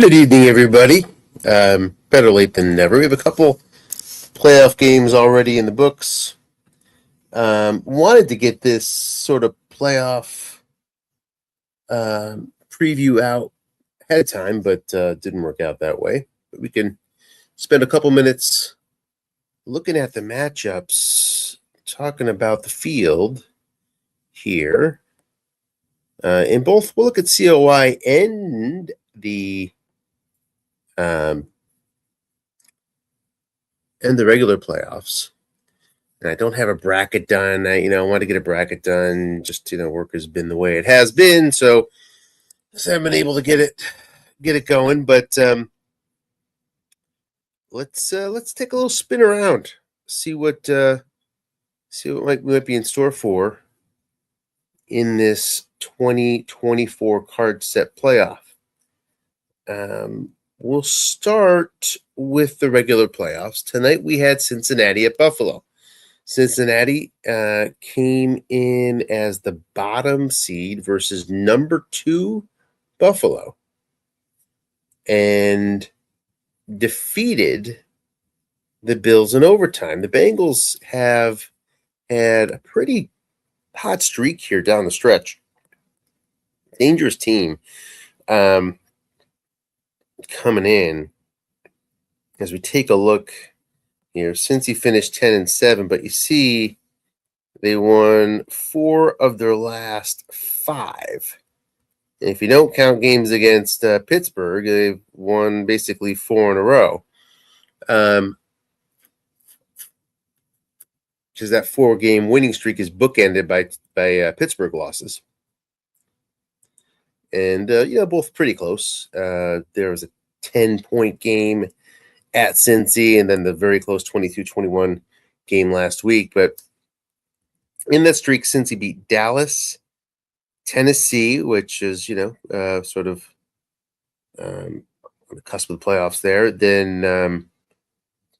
Good evening, everybody. Better late than never. We have a couple playoff games already in the books. Wanted to get this sort of playoff preview out ahead of time, but didn't work out that way. But we can spend a couple minutes looking at the matchups, talking about the field here. In both, we'll look at COI and the regular playoffs. And I don't have a bracket done. I want to get a bracket done. Just work has been the way it has been, so just haven't been able to get it going. But let's take a little spin around, see what might be in store for in this 2024 card set playoff. We'll start with the regular playoffs. Tonight we had Cincinnati at Buffalo. Cincinnati came in as the bottom seed versus number 2 Buffalo and defeated the Bills in overtime. The Bengals have had a pretty hot streak here down the stretch. Dangerous team coming in. As we take a look here, since he finished 10-7, but you see they won 4 of their last 5. And if you don't count games against Pittsburgh, they've won basically 4 in a row. Because that 4-game winning streak is bookended by Pittsburgh losses. And, both pretty close. There was a 10-point game at Cincy, and then the very close 22-21 game last week. But in that streak, Cincy beat Dallas, Tennessee, which is, sort of on the cusp of the playoffs there. Then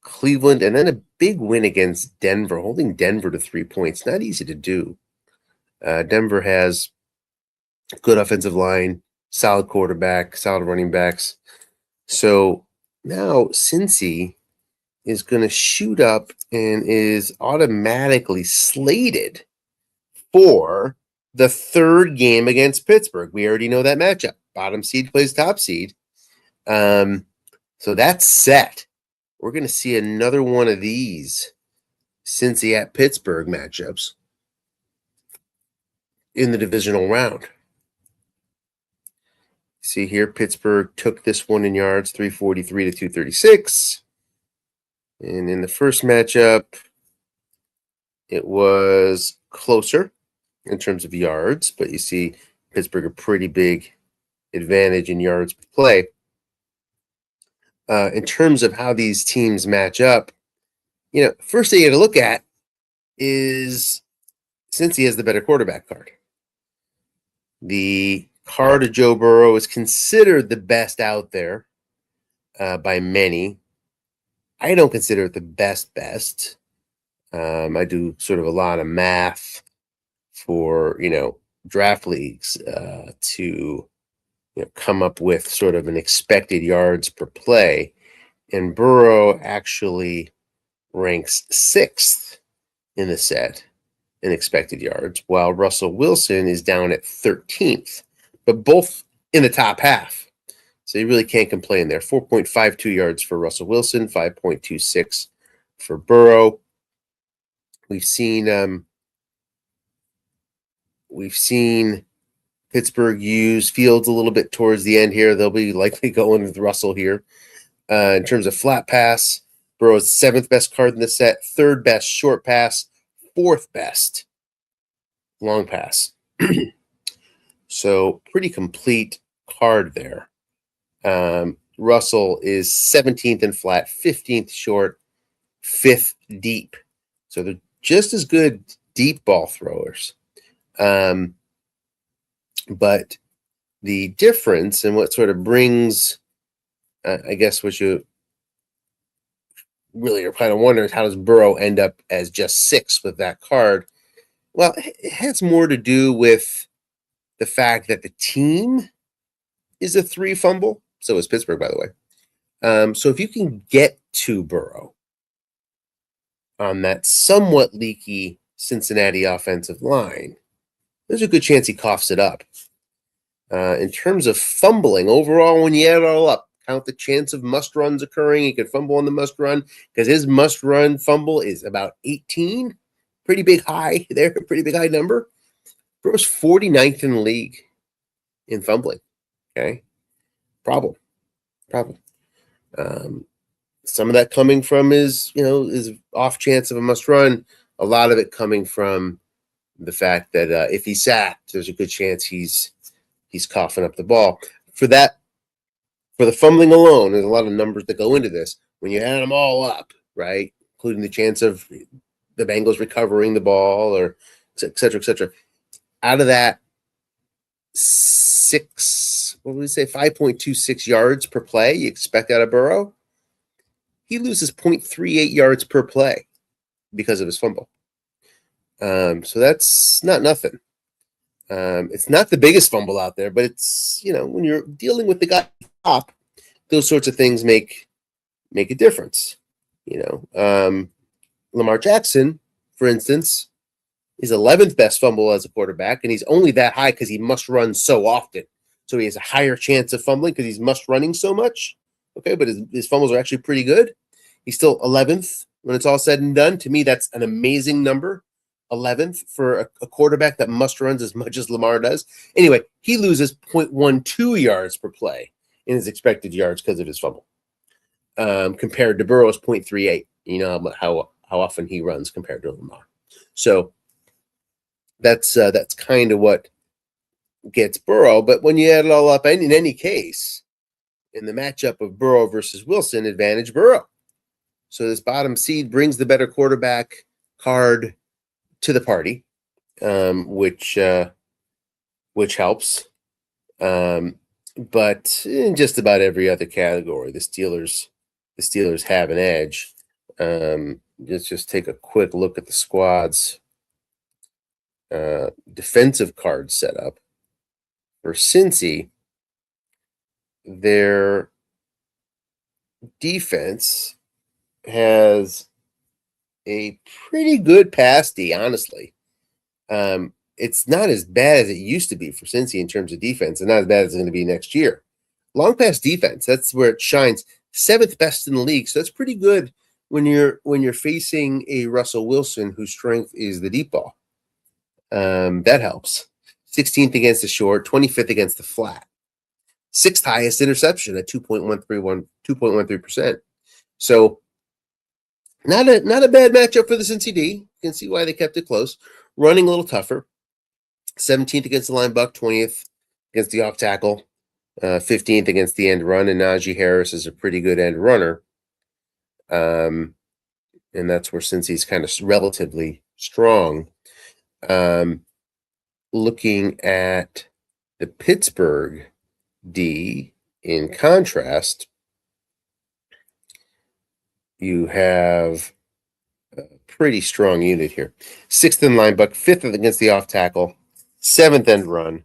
Cleveland, and then a big win against Denver, holding Denver to 3 points. Not easy to do. Denver has good offensive line, solid quarterback, solid running backs. So now Cincy is going to shoot up and is automatically slated for the 3rd game against Pittsburgh. We already know that matchup. Bottom seed plays top seed. So that's set. We're going to see another one of these Cincy at Pittsburgh matchups in the divisional round. See here, Pittsburgh took this one in yards, 343 to 236. And in the first matchup, it was closer in terms of yards, but you see Pittsburgh a pretty big advantage in yards per play. In terms of how these teams match up, first thing you got to look at is Cincy has the better quarterback card. The card of Joe Burrow is considered the best out there by many. I don't consider it the best. I do sort of a lot of math for, draft leagues to come up with sort of an expected yards per play. And Burrow actually ranks 6th in the set in expected yards, while Russell Wilson is down at 13th. But both in the top half. So you really can't complain there. 4.52 yards for Russell Wilson, 5.26 for Burrow. We've seen Pittsburgh use Fields a little bit towards the end here. They'll be likely going with Russell here. In terms of flat pass, Burrow's 7th best card in the set, 3rd best short pass, 4th best long pass. So pretty complete card there. Russell is 17th in flat, 15th short, 5th deep. So they're just as good deep ball throwers. But the difference and what sort of brings, I guess what you really are kind of wondering is how does Burrow end up as just 6th with that card? Well, it has more to do with the fact that the team is a 3 fumble So is Pittsburgh, by the way. So if you can get to Burrow on that somewhat leaky Cincinnati offensive line, there's a good chance he coughs it up. In terms of fumbling overall, when you add it all up, count the chance of must runs occurring. He could fumble on the must run because his must run fumble is about 18. Pretty big high there, pretty big high number. Burrow's 49th in the league in fumbling. Okay. Problem. Some of that coming from his off chance of a must run. A lot of it coming from the fact that if he's sacked, there's a good chance he's coughing up the ball. For the fumbling alone, there's a lot of numbers that go into this. When you add them all up, right, including the chance of the Bengals recovering the ball or et cetera, out of that 5.26 yards per play you expect out of Burrow, he loses 0.38 yards per play because of his fumble. So that's not nothing. It's not the biggest fumble out there, but it's, when you're dealing with the guy at the top, those sorts of things make a difference. Lamar Jackson, for instance, is 11th best fumble as a quarterback, and he's only that high because he must run so often. So he has a higher chance of fumbling because he's must running so much. Okay, but his fumbles are actually pretty good. He's still 11th when it's all said and done. To me, that's an amazing number. 11th for a quarterback that must runs as much as Lamar does. Anyway, he loses 0.12 yards per play in his expected yards because of his fumble, compared to Burrow's 0.38. You know how often he runs compared to Lamar. So that's kind of what gets Burrow. But when you add it all up, and in any case, in the matchup of Burrow versus Wilson, advantage Burrow. So this bottom seed brings the better quarterback card to the party, which helps. But in just about every other category, the Steelers have an edge. Let's just take a quick look at the squad's defensive card setup. For Cincy, their defense has a pretty good pass D, honestly. It's not as bad as it used to be for Cincy in terms of defense, and not as bad as it's going to be next year. Long pass defense, that's where it shines. 7th best in the league, so that's pretty good when you're facing a Russell Wilson whose strength is the deep ball. That helps. 16th against the short, 25th against the flat. 6th highest interception at 2.13%. So not a bad matchup for the Cincy D. You can see why they kept it close. Running a little tougher. 17th against the line buck, 20th against the off tackle, 15th against the end run, and Najee Harris is a pretty good end runner. And that's where Cincy's kind of relatively strong. Looking at the Pittsburgh D, in contrast, you have a pretty strong unit here. 6th in line buck, 5th against the off tackle, 7th end run,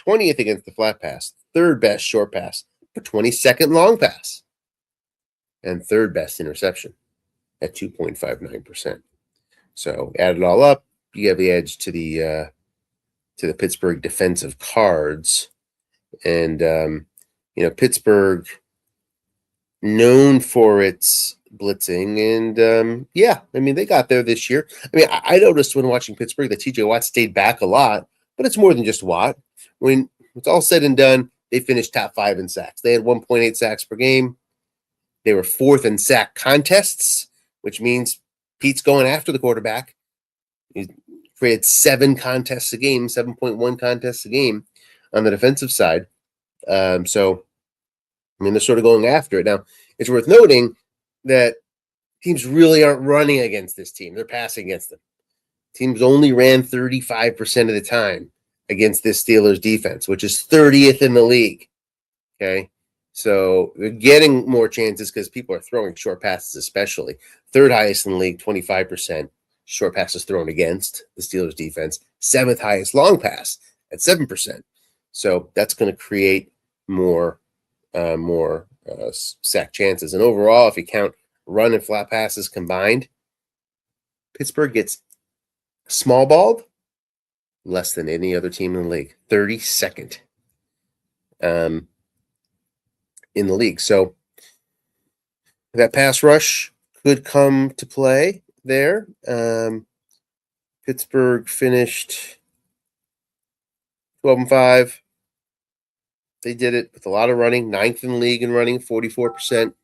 20th against the flat pass, 3rd best short pass, but 22nd long pass, and 3rd best interception at 2.59%. So add it all up, you have the edge to the Pittsburgh defensive cards. And Pittsburgh known for its blitzing, and they got there this year. I mean, I noticed when watching Pittsburgh that TJ Watt stayed back a lot, but it's more than just Watt. When it's all said and done, they finished top 5 in sacks. They had 1.8 sacks per game. They were 4th in sack contests, which means Pete's going after the quarterback. He created 7 contests a game, 7.1 contests a game on the defensive side. They're sort of going after it. Now, it's worth noting that teams really aren't running against this team. They're passing against them. Teams only ran 35% of the time against this Steelers defense, which is 30th in the league. Okay. So they're getting more chances because people are throwing short passes, especially. 3rd highest in the league, 25% short passes thrown against the Steelers defense. 7th highest long pass at 7%. So that's going to create more more sack chances. And overall, if you count run and flat passes combined, Pittsburgh gets small balled less than any other team in the league, 32nd in the league. So that pass rush could come to play there. Pittsburgh finished 12-5. They did it with a lot of running, 9th in the league in running, 44%.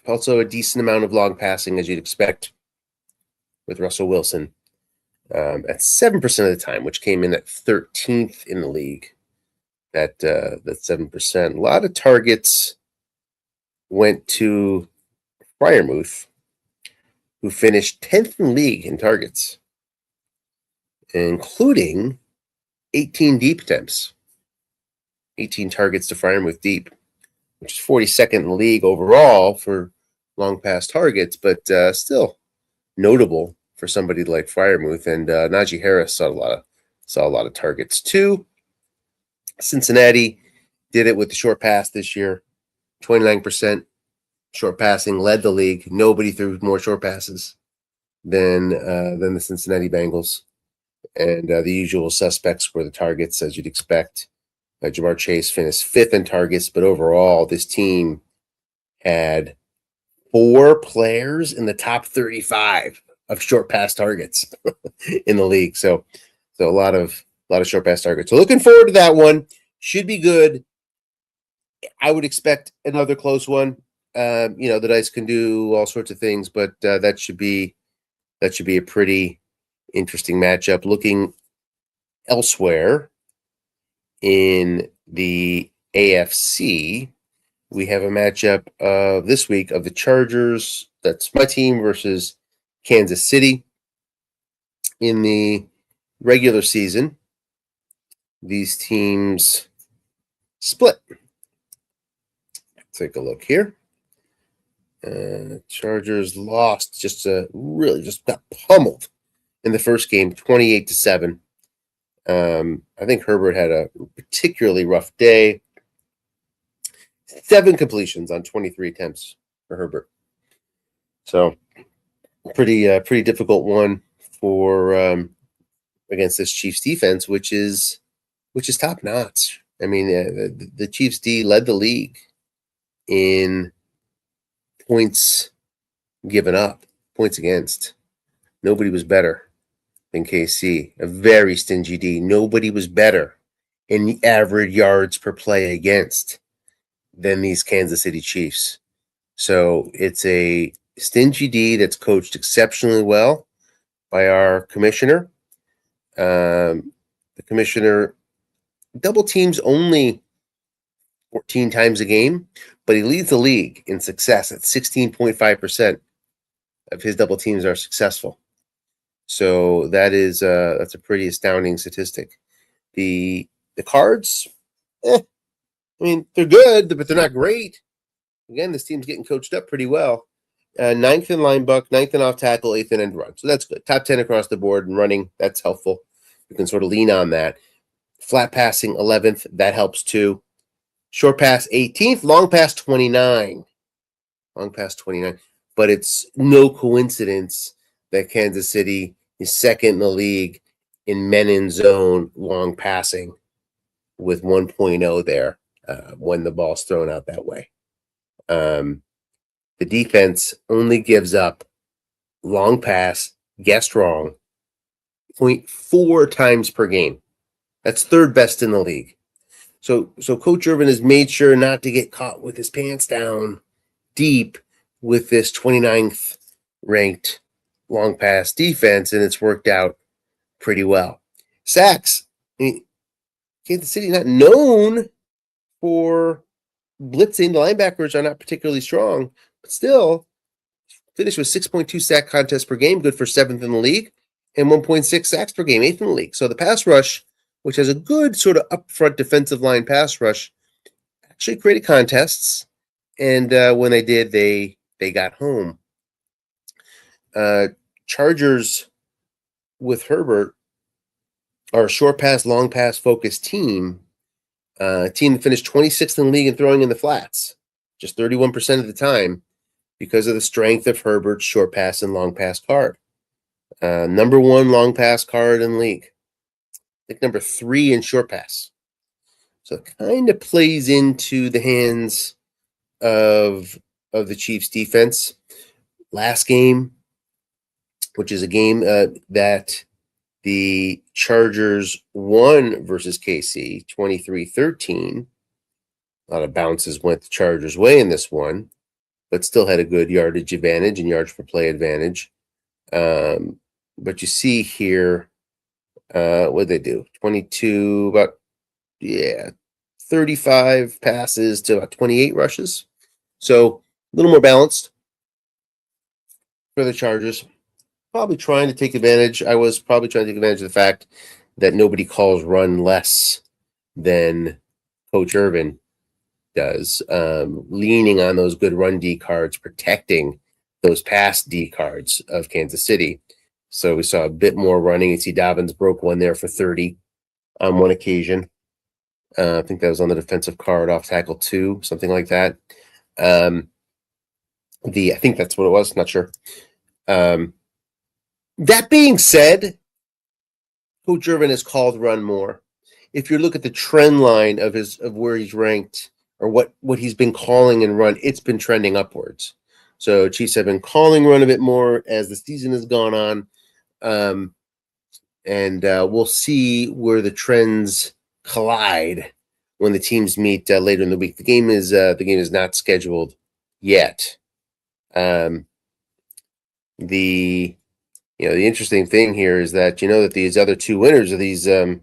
Also a decent amount of long passing, as you'd expect with Russell Wilson at 7% of the time, which came in at 13th in the league. That 7%. A lot of targets went to Freiermuth, who finished 10th in the league in targets, including 18 deep attempts. 18 targets to Freiermuth deep, which is 42nd in the league overall for long pass targets, but still notable for somebody like Freiermuth. And Najee Harris saw a lot of targets too. Cincinnati did it with the short pass this year, 29% short passing, led the league. Nobody threw more short passes than the Cincinnati Bengals. And the usual suspects were the targets, as you'd expect. Jamar Chase finished 5th in targets, but overall, this team had 4 players in the top 35 of short pass targets in the league. So a lot of short pass targets. So looking forward to that one. Should be good. I would expect another close one. The Dice can do all sorts of things, but that should be a pretty interesting matchup. Looking elsewhere in the AFC, we have a matchup of this week of the Chargers. That's my team versus Kansas City. In the regular season, these teams split. Take a look here. Chargers lost, just got pummeled in the first game, 28-7. I think Herbert had a particularly rough day. 7 completions on 23 attempts for Herbert. So pretty difficult one for against this Chiefs defense, which is top notch. I mean, the Chiefs D led the league in points given up, points against. Nobody was better than KC. A very stingy D. Nobody was better in the average yards per play against than these Kansas City Chiefs. So it's a stingy D that's coached exceptionally well by our commissioner. The commissioner double teams only 14 times a game, but he leads the league in success at 16.5% of his double teams are successful. So that's a pretty astounding statistic. The Cards, I mean, they're good, but they're not great. Again, this team's getting coached up pretty well. 9th in linebucker, 9th in off tackle, 8th in end run. So that's good. Top 10 across the board and running. That's helpful. You can sort of lean on that. Flat passing, 11th. That helps too. Short pass, 18th. Long pass, 29. Long pass, 29. But it's no coincidence that Kansas City is 2nd in the league in men in zone long passing with 1.0 there when the ball's thrown out that way. The defense only gives up long pass, guessed wrong, 0.4 times per game. That's 3rd best in the league. So Coach Urban has made sure not to get caught with his pants down deep with this 29th ranked long pass defense, and it's worked out pretty well. Sacks. Kansas City not known for blitzing. The linebackers are not particularly strong, but still finished with 6.2 sack contests per game, good for 7th in the league, and 1.6 sacks per game, 8th in the league. So the pass rush, which has a good sort of upfront defensive line pass rush, actually created contests, and when they did, they got home. Chargers with Herbert are a short pass, long pass focused team, Team that finished 26th in the league in throwing in the flats, just 31% of the time, because of the strength of Herbert's short pass and long pass card. Number 1 long pass card in the league. I think number 3 in short pass. So it kind of plays into the hands of the Chiefs defense. Last game, which is a game that the Chargers won versus KC, 23-13. A lot of bounces went the Chargers' way in this one, but still had a good yardage advantage and yards per play advantage. But you see here, what did they do? 22, about, 35 passes to about 28 rushes. So a little more balanced for the Chargers. Probably trying to take advantage. I was probably trying to take advantage of the fact that nobody calls run less than Coach Irvin does, leaning on those good run D cards, protecting those pass D cards of Kansas City. So we saw a bit more running. You see Dobbins broke one there for 30 on one occasion. I think that was on the defensive card, off tackle 2, something like that. I think that's what it was. Not sure. That being said, Coach Irvin has called run more. If you look at the trend line of where he's ranked or what he's been calling and run, it's been trending upwards. So Chiefs have been calling run a bit more as the season has gone on. And we'll see where the trends collide when the teams meet later in the week. The game is not scheduled yet. The interesting thing here is that that these other 2 winners of these 2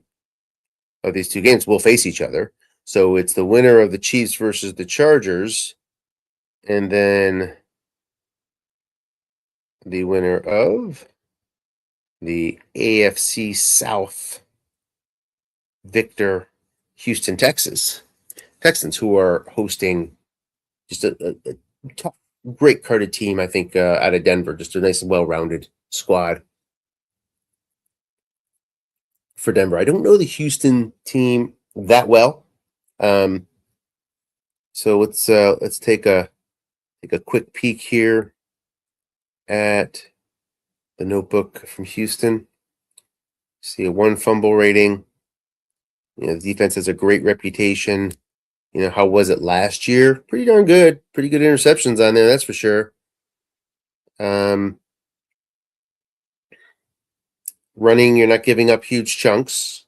games will face each other. So it's the winner of the Chiefs versus the Chargers, and then the winner of the AFC South victor Houston Texans, who are hosting just a top, great carded team, I think, out of Denver. Just a nice and well-rounded squad for Denver. I don't know the Houston team that well. So let's take a quick peek here at the notebook from Houston. See a 1 fumble rating. The defense has a great reputation. How was it last year? Pretty darn good. Pretty good interceptions on there, that's for sure. Running, you're not giving up huge chunks.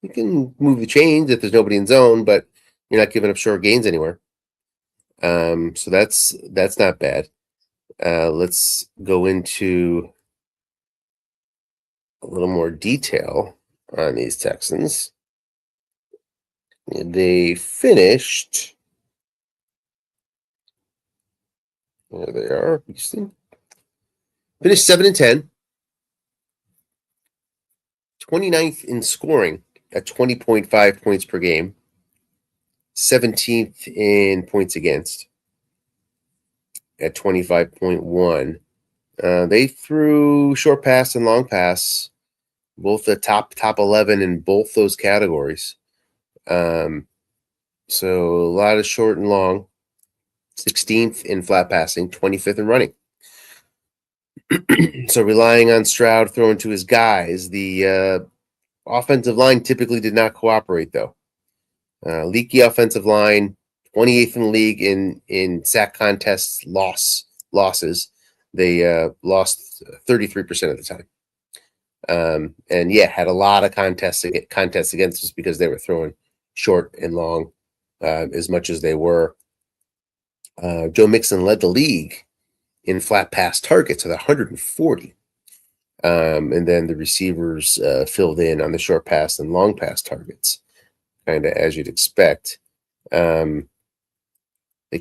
You can move the chains if there's nobody in zone, but you're not giving up short gains anywhere. So that's not bad. Let's go into a little more detail on these Texans. They finished. There they are. Houston finished 7-10. 29th in scoring at 20.5 points per game. 17th in points against at 25.1. They threw short pass and long pass, both the top 11 in both those categories. So a lot of short and long. 16th in flat passing, 25th in running. So relying on Stroud throwing to his guys. The offensive line typically did not cooperate, though. Leaky offensive line, 28th in the league in sack contests losses. They lost 33% of the time. And had a lot of contests against us because they were throwing short and long as much as they were. Joe Mixon led the league in flat pass targets with 140. And then the receivers filled in on the short pass and long pass targets, kind of as you'd expect. They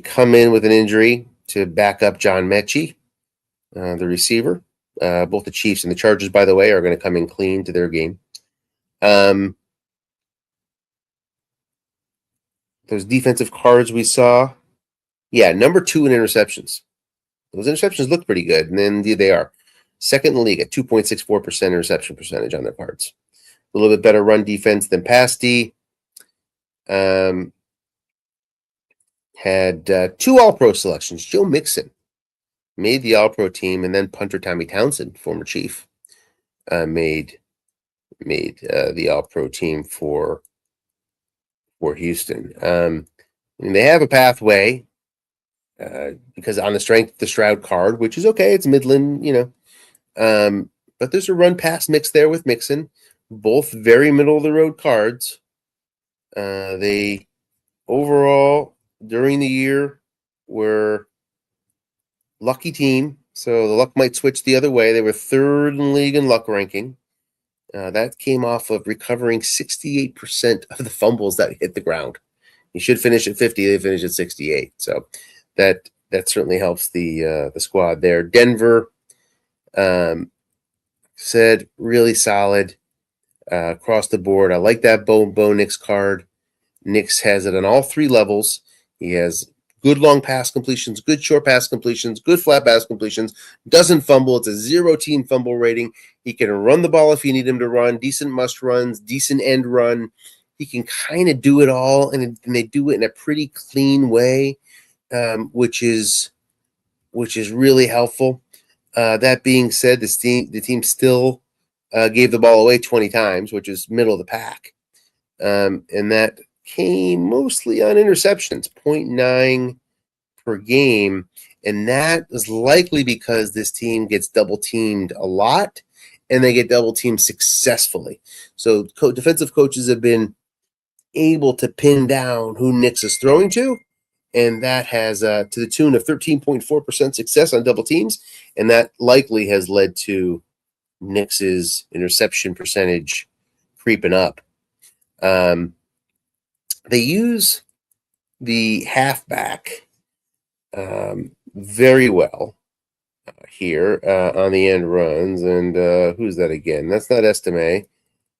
come in with an injury to back up John Mechie, the receiver. Both the Chiefs and the Chargers, by the way, are going to come in clean to their game. Those defensive cards we saw, number 2 in interceptions. Those interceptions look pretty good, and then they are. Second in the league at 2.64% interception percentage on their cards. A little bit better run defense than pass D. Had two All-Pro selections. Joe Mixon made the All-Pro team, and then punter Tommy Townsend, former Chief, made the All-Pro team for Houston. And they have a pathway because on the strength of the Stroud card, which is okay, it's Midland, but there's a run pass mix there with Mixon, both very middle of the road cards. They overall during the year were lucky team, so the luck might switch the other way. They were third in the league in luck ranking. That came off of recovering 68% of the fumbles that hit the ground. You should finish at 50. They finished at 68. So that certainly helps the squad there. Denver said really solid across the board. I like that Bo Nix card. Nix has it on all three levels. He has good long pass completions, good short pass completions, good flat pass completions, doesn't fumble. It's a 0 team fumble rating. He can run the ball if you need him to run, decent must runs, decent end run. He can kind of do it all, and they do it in a pretty clean way, which is really helpful. That being said, the team still gave the ball away 20 times, which is middle of the pack. And that came mostly on interceptions, 0.9 per game. And that is likely because this team gets double teamed a lot and they get double teamed successfully. So defensive coaches have been able to pin down who Nix is throwing to. And that has to the tune of 13.4% success on double teams. And that likely has led to Nix's interception percentage creeping up. They use the halfback very well here on the end runs. And who's that again? That's not Estime.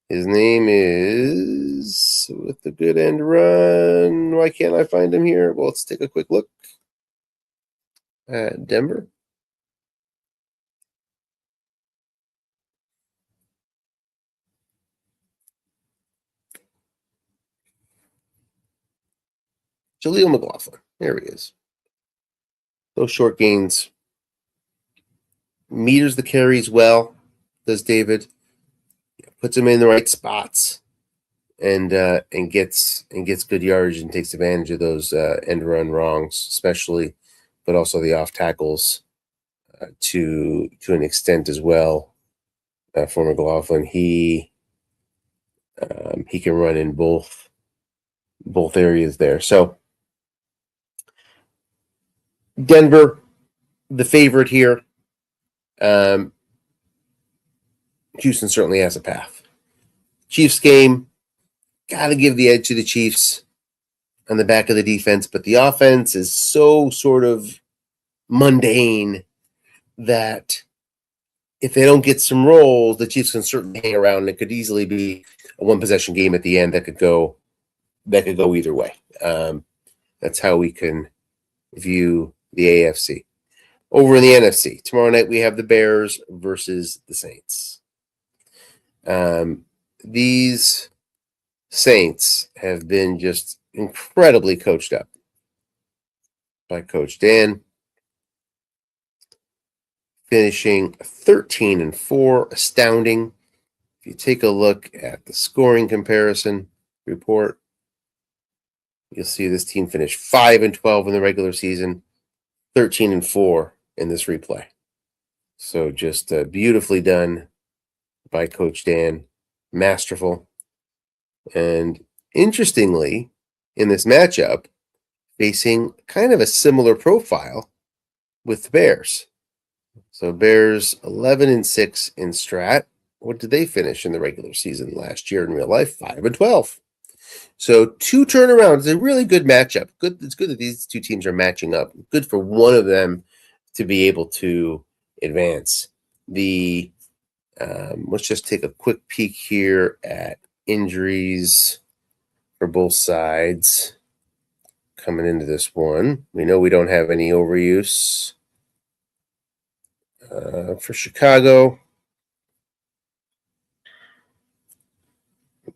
His name is, with the good end run, why can't I find him here? Well, let's take a quick look at Denver. Jaleel McLaughlin. There he is. Those short gains. Meters the carries well, does David. Puts him in the right spots and gets good yardage and takes advantage of those end run wrongs, especially, but also the off tackles to an extent as well. For McLaughlin, he can run in both areas there. So Denver, the favorite here. Houston certainly has a path. Chiefs game, got to give the edge to the Chiefs on the back of the defense, but the offense is so sort of mundane that if they don't get some rolls, the Chiefs can certainly hang around, and it could easily be a one-possession game at the end that could go either way. That's how we can view the AFC. Over in the NFC, tomorrow night we have the Bears versus the Saints. These Saints have been just incredibly coached up by Coach Dan, finishing 13-4, astounding. If you take a look at the scoring comparison report, you'll see this team finished 5-12 in the regular season, 13-4 in this replay. So just beautifully done by Coach Dan, masterful. And interestingly, in this matchup, facing kind of a similar profile with the Bears. So Bears 11-6 in strat. What did they finish in the regular season last year in real life? 5-12. So two turnarounds. It's a really good matchup. Good. It's good that these two teams are matching up. Good for one of them to be able to advance. Let's just take a quick peek here at injuries for both sides coming into this one. We know we don't have any overuse for Chicago.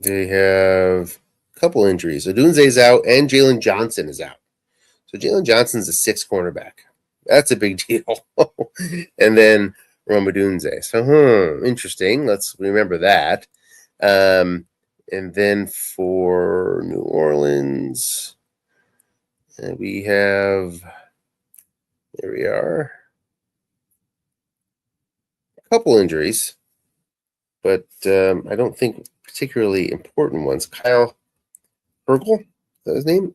They have couple injuries. Odunze's out and Jalen Johnson is out. So Jalen Johnson's a 6 cornerback. That's a big deal. And then Rome Odunze. So, interesting. Let's remember that. And then for New Orleans, we have, there we are, a couple injuries, but I don't think particularly important ones. Kyle Hergel, is that his name?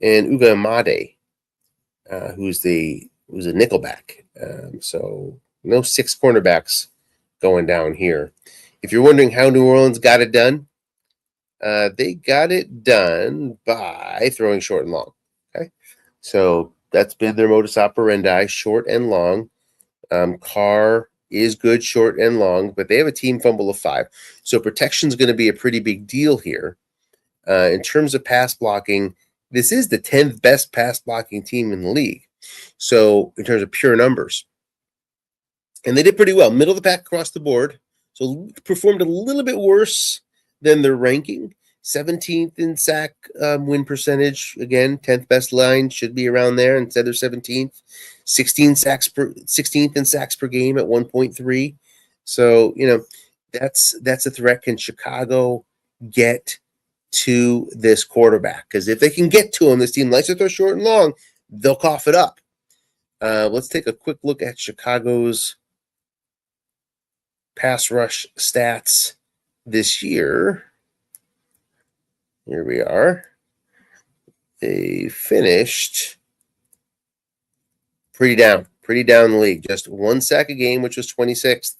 And Uga Amade, who's a nickelback. So no 6 cornerbacks going down here. If you're wondering how New Orleans got it done, they got it done by throwing short and long. Okay, so that's been their modus operandi, short and long. Carr is good short and long, but they have a team fumble of 5. So protection is going to be a pretty big deal here. In terms of pass blocking, this is the 10th best pass blocking team in the league. So in terms of pure numbers, and they did pretty well, middle of the pack across the board. So performed a little bit worse than their ranking. 17th in sack win percentage. Again, 10th best line should be around there instead of 17th. 16th in sacks per game at 1.3. So, that's a threat. Can Chicago get to this quarterback? Because if they can get to him, this team likes to throw short and long, they'll cough it up. Let's take a quick look at Chicago's pass rush stats this year. Here we are. They finished pretty down the league. Just 1 sack a game, which was 26th.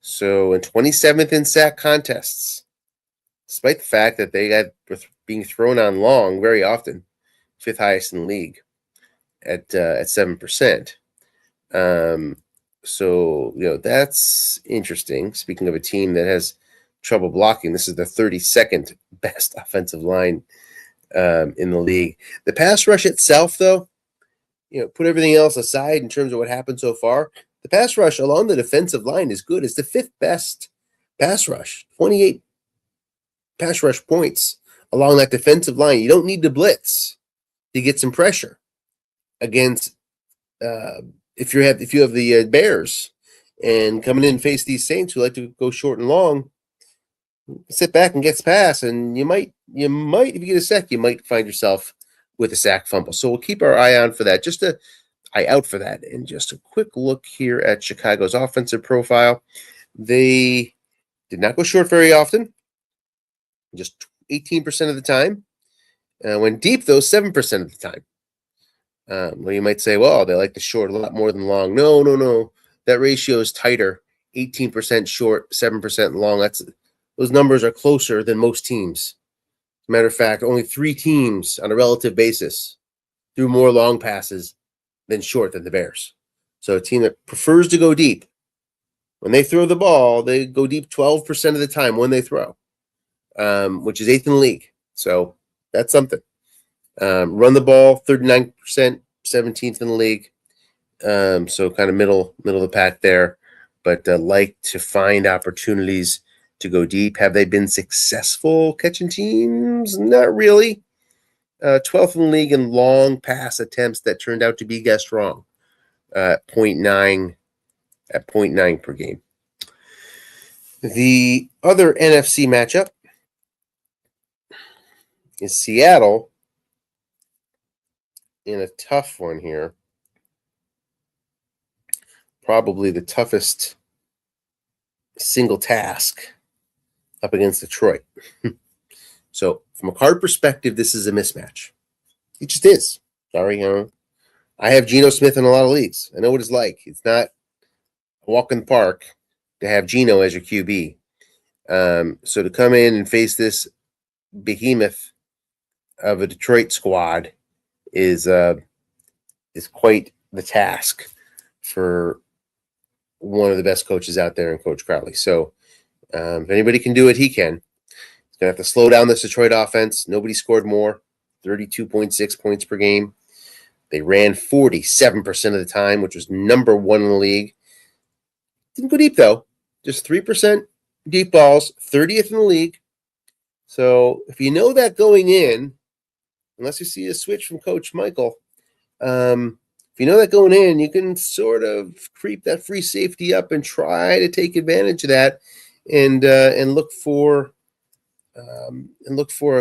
So, in 27th in sack contests, despite the fact that they got being thrown on long very often, 5th highest in the league at 7%. So, that's interesting. Speaking of a team that has trouble blocking, this is the 32nd best offensive line in the league. The pass rush itself, though, put everything else aside in terms of what happened so far, the pass rush along the defensive line is good. It's the 5th best pass rush, 28 pass rush points along that defensive line. You don't need to blitz to get some pressure against if you have the Bears and coming in and face these Saints who like to go short and long. Sit back and gets past, and you might if you get a sack, you might find yourself with a sack fumble. So we'll keep our eye on for that. Just a eye out for that. And just a quick look here at Chicago's offensive profile. They did not go short very often, just 18% of the time. Went deep, though, 7% of the time. Well, you might say, well, they like the short a lot more than long. No. That ratio is tighter. 18% short, 7% long. Those numbers are closer than most teams. Matter of fact, only 3 teams on a relative basis threw more long passes than short than the Bears. So a team that prefers to go deep. When they throw the ball, they go deep 12% of the time when they throw, which is 8th in the league. So that's something. Run the ball, 39%, 17th in the league. So kind of middle of the pack there. But like to find opportunities to go deep. Have they been successful catching teams? Not really. 12th in the league in long pass attempts that turned out to be guessed wrong. 0.9 per game. The other NFC matchup is Seattle in a tough one here. Probably the toughest single task up against Detroit. So from a card perspective, this is a mismatch. It just is. Sorry, I have Geno Smith in a lot of leagues. I know what it's like. It's not a walk in the park to have Geno as your QB. So to come in and face this behemoth of a Detroit squad is quite the task for one of the best coaches out there in Coach Crowley. So if anybody can do it, he can. He's going to have to slow down this Detroit offense. Nobody scored more, 32.6 points per game. They ran 47% of the time, which was number 1 in the league. Didn't go deep, though. Just 3% deep balls, 30th in the league. So if you know that going in, unless you see a switch from Coach Michael, if you know that going in, you can sort of creep that free safety up and try to take advantage of that, and look for a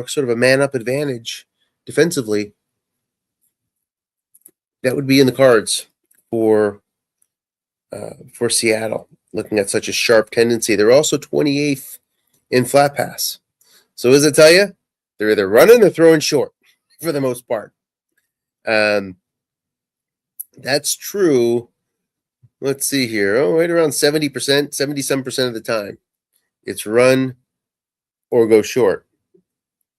sort of a man up advantage defensively. That would be in the cards for Seattle. Looking at such a sharp tendency, they're also 28th in flat pass. So what does it tell you? They're either running or throwing short for the most part. That's true. Let's see here. Oh, right around 70%, 70-some% of the time. It's run or go short.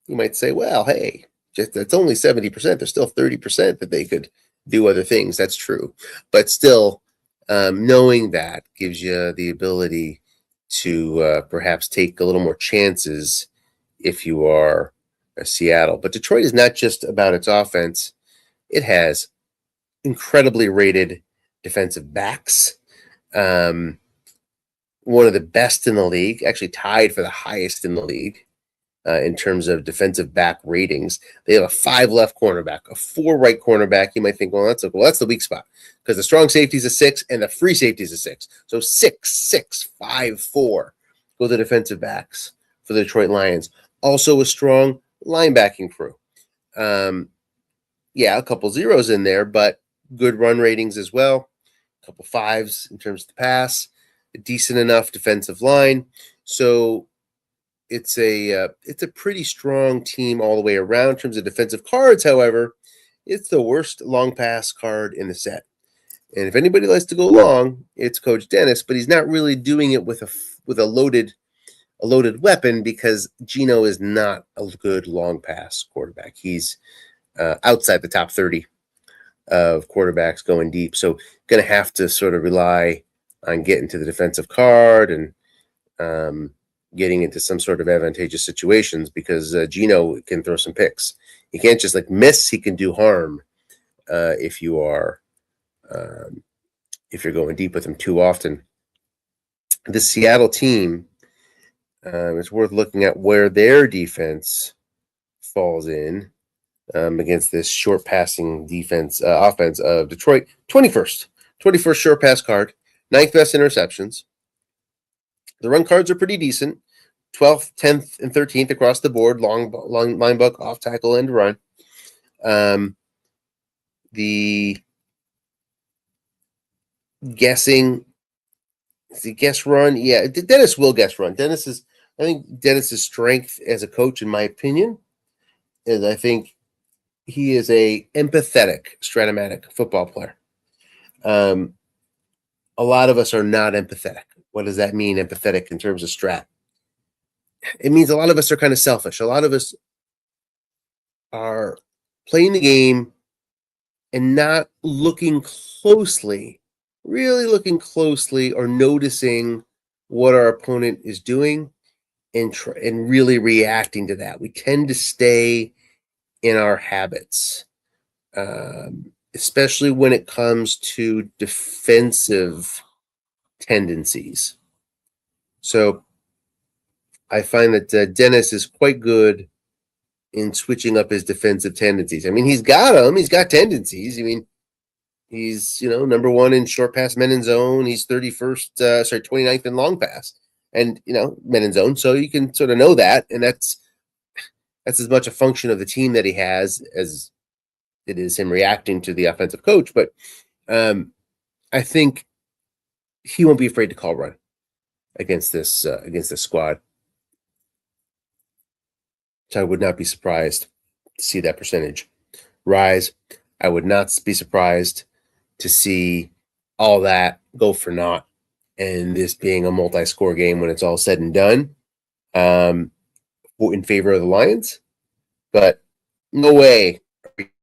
You might say, well, hey, that's only 70%. There's still 30% that they could do other things. That's true. But still, knowing that gives you the ability to perhaps take a little more chances if you are Seattle. But Detroit is not just about its offense. It has incredibly rated defensive backs. One of the best in the league, actually tied for the highest in the league in terms of defensive back ratings. They have a 5 left cornerback, a 4 right cornerback. You might think, well, that's the weak spot because the strong safety is a 6 and the free safety is a 6. So 6-6-5-4 go the defensive backs for the Detroit Lions. Also a strong linebacking crew. A couple zeros in there, but good run ratings as well. A couple 5s in terms of the pass. A decent enough defensive line. So it's a pretty strong team all the way around. In terms of defensive cards, however, it's the worst long pass card in the set. And if anybody likes to go long, it's Coach Dennis, but he's not really doing it with a loaded weapon because Geno is not a good long pass quarterback. He's outside the top 30 of quarterbacks going deep. So going to have to sort of rely on getting to the defensive card and getting into some sort of advantageous situations because Geno can throw some picks. He can't just miss. He can do harm if you're going deep with him too often. The Seattle team, it's worth looking at where their defense falls in against this short passing offense of Detroit. 21st short pass card, 9th best interceptions. The run cards are pretty decent. 12th, 10th, and 13th across the board. Long line buck, off tackle, and run. The guess run. Yeah, Dennis will guess run. I think Dennis's strength as a coach, in my opinion, is I think he is a empathetic, stratomatic football player. A lot of us are not empathetic. What does that mean, empathetic, in terms of strat? It means a lot of us are kind of selfish. A lot of us are playing the game and not looking closely, really looking closely or noticing what our opponent is doing and really reacting to that. We tend to stay in our habits, especially when it comes to defensive tendencies. So I find that Dennis is quite good in switching up his defensive tendencies. I mean, he's got them. He's got tendencies. I mean, he's, number 1 in short pass men in zone. He's 29th in long pass and, men in zone. So you can sort of know that. And that's as much a function of the team that he has as it is him reacting to the offensive coach. But I think he won't be afraid to call run against this squad. So I would not be surprised to see that percentage rise. I would not be surprised to see all that go for naught and this being a multi-score game when it's all said and done in favor of the Lions. But no way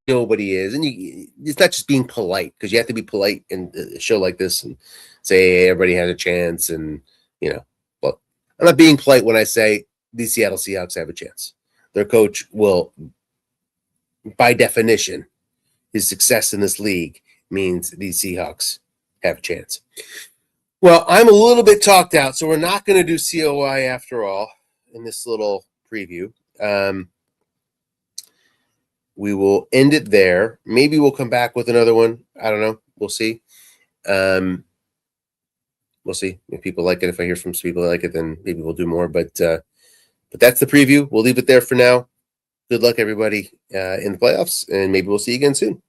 nobody is. And it's not just being polite, because you have to be polite in a show like this and say, hey, everybody has a chance. And, well, I'm not being polite when I say the Seattle Seahawks have a chance. Their coach will, by definition, his success in this league means these Seahawks have a chance. Well, I'm a little bit talked out, so we're not going to do COI after all in this little preview. We will end it there. Maybe we'll come back with another one. I don't know. We'll see. We'll see if people like it. If I hear from some people that like it, then maybe we'll do more. But that's the preview. We'll leave it there for now. Good luck, everybody, in the playoffs, and maybe we'll see you again soon.